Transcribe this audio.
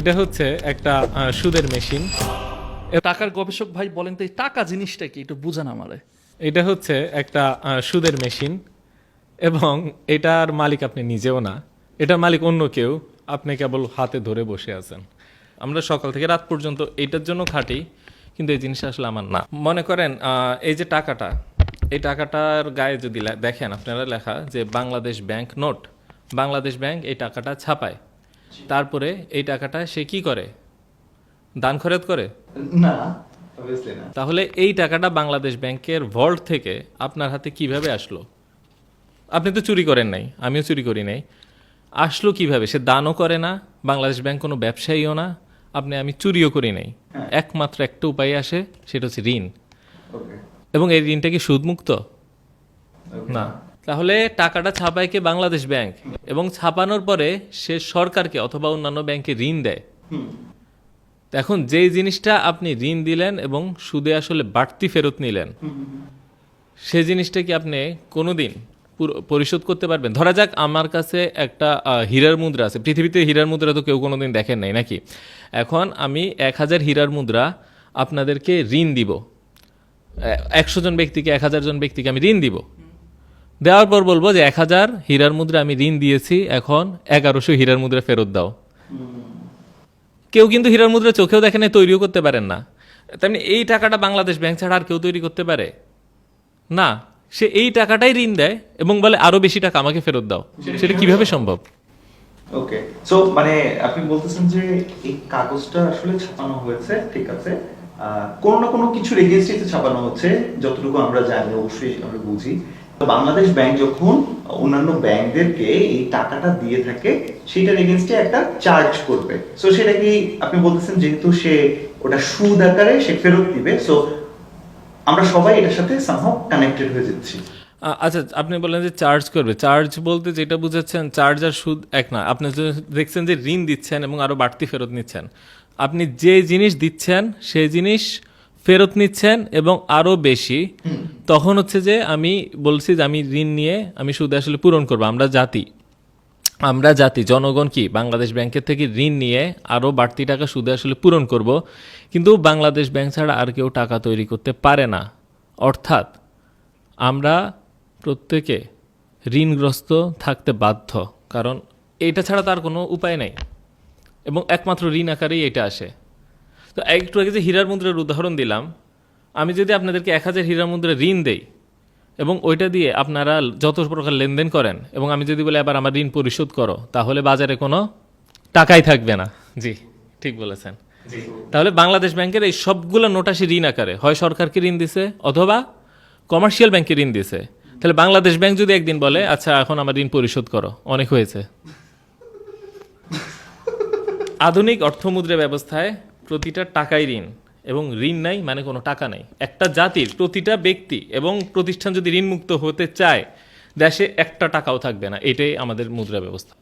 এটা হচ্ছে একটা সুদের মেশিন। টাকার গবেষক ভাই বলেন তো এই টাকা জিনিসটা কি একটু বুঝান আমারে। এটা হচ্ছে একটা সুদের মেশিন এবং এটার মালিক আপনি নিজেও না, এটার মালিক অন্য কেউ, আপনি কেবল হাতে ধরে বসে আছেন। আমরা সকাল থেকে রাত পর্যন্ত এইটার জন্য খাটি, কিন্তু এই জিনিসটা আসলে আমার না। মনে করেন এই যে টাকাটা, এই টাকাটার গায়ে যদি দেখেন আপনারা লেখা যে Bangladesh bank note, Bangladesh bank এই টাকাটা ছাপায়, তারপরে এই টাকাটা সে কি করে, দান খরচ করে না। তাহলে এই টাকাটা বাংলাদেশ ব্যাংকের ভল্ট থেকে আপনার হাতে কিভাবে আসলো? আপনি তো চুরি করেন নাই, আমিও চুরি করি নাই। আসলো কিভাবে? সে দানও করে না, বাংলাদেশ ব্যাংক কোনো ব্যবসায়ীও না, আমি চুরিও করি নাই। একমাত্র একটা উপায় আসে, সেটা হচ্ছে ঋণ। এবং এই ঋণটা কি সুদমুক্ত? না। তাহলে টাকাটা ছাপায় কে? বাংলাদেশ ব্যাংক। এবং ছাপানোর পরে সে সরকারকে অথবা অন্যান্য ব্যাংকে ঋণ দেয়। এখন যেই জিনিসটা আপনি ঋণ দিলেন এবং সুদে আসলে বাড়তি ফেরত নিলেন, সে জিনিসটা কি আপনি কোনোদিন পরিশোধ করতে পারবেন? ধরা যাক আমার কাছে একটা হীরার মুদ্রা আছে। পৃথিবীতে হীরার মুদ্রা তো কেউ কোনোদিন দেখেন নাই, নাকি? এখন আমি 1000 হীরার মুদ্রা আপনাদেরকে ঋণ দিব, 100 জন ব্যক্তিকে, 1000 জন ব্যক্তিকে আমি ঋণ দিব। দেওয়ার পর বলবো যে 1000 হীরার মুদ্রা আমি ঋণ দিয়েছি, এখন 1100 হীরার মুদ্রা ফেরত দাও। কেউ কিন্তু হীরার মুদ্রা চোখেও দেখেন, তৈরিও করতে পারেন না। তেমনি এই টাকাটা বাংলাদেশ ব্যাংক ছাড়া আর কেউ তৈরি করতে পারে না। সে এই টাকাটাই ঋণ দেয় এবং বলে আরো বেশি টাকা আমাকে ফেরত দাও। সেটা কিভাবে সম্ভব? ওকে, সো মানে আপনি বলতেছেন যে এই কাগজটা আসলে ছাপানো হয়েছে, ঠিক আছে, কোনো না কোনো কিছুর এগেইনস্টে ছাপানো হচ্ছে, যতটুকু আমরা জানি, অবশ্যই আমরা বুঝি। তো বাংলাদেশ ব্যাংক যখন অন্যান্য ব্যাংকদেরকে এই টাকাটা দিয়ে থাকে, সেটার এগেইনস্টে একটা চার্জ করবে। সো সেটা কি আপনি বলতেছেন, যেহেতু সে ওটা সুদ আকারে সে ফেরত দিবে, সো আমরা সবাই এটার সাথে সামহাউ কানেক্টেড হয়ে যাচ্ছি। আচ্ছা, আপনি বললেন যে চার্জ করবে। চার্জ বলতে যেটা বুঝাচ্ছেন, চার্জ আর সুদ এক না। আপনি দেখছেন যে ঋণ দিচ্ছেন এবং আরো বাড়তি ফেরত নিচ্ছেন। আপনি যে জিনিস দিচ্ছেন সেই জিনিস ফেরত নিচ্ছেন এবং আরো বেশি। তখন হচ্ছে যে আমি বলছি যে আমি ঋণ নিয়ে আমি সুদ আসলে পূরণ করবো। আমরা জাতি জনগণ কি বাংলাদেশ ব্যাংকের থেকে ঋণ নিয়ে আরো বাড়তি টাকা সুদে আসলে পূরণ করব। কিন্তু বাংলাদেশ ব্যাংক ছাড়া আর কেউ টাকা তৈরি করতে পারে না। অর্থাৎ আমরা প্রত্যেকে ঋণগ্রস্ত থাকতে বাধ্য, কারণ এটা ছাড়া তার কোনো উপায় নেই এবং একমাত্র ঋণ আকারেই এটা আসে। তো একটু আগে যে হীরার মুদ্রার উদাহরণ দিলাম, আমি যদি আপনাদেরকে 1000 হীরার মুদ্রা ঋণ দেই এবং ওইটা দিয়ে আপনারা যত প্রকার লেনদেন করেন, এবং আমি যদি বলি আবার আমার ঋণ পরিশোধ করো, তাহলে বাজারে কোনো টাকাই থাকবে না। জি, ঠিক বলেছেন। তাহলে বাংলাদেশ ব্যাংকের এই সবগুলো নোট আসে ঋণ আকারে, হয় সরকারকে ঋণ দিছে অথবা কমার্শিয়াল ব্যাংকে ঋণ দিছে। তাহলে বাংলাদেশ ব্যাংক যদি একদিন বলে আচ্ছা এখন আমার ঋণ পরিশোধ করো, অনেক হয়েছে। আধুনিক অর্থমুদ্রা ব্যবস্থায় প্রতিটা টাকাই ঋণ, এবং ঋণ নাই মানে কোনো টাকা নাই। একটা জাতির প্রতিটা ব্যক্তি এবং প্রতিষ্ঠান যদি ঋণমুক্ত হতে চায়, দেশে একটা টাকাও থাকবে না। এটাই আমাদের মুদ্রা ব্যবস্থা।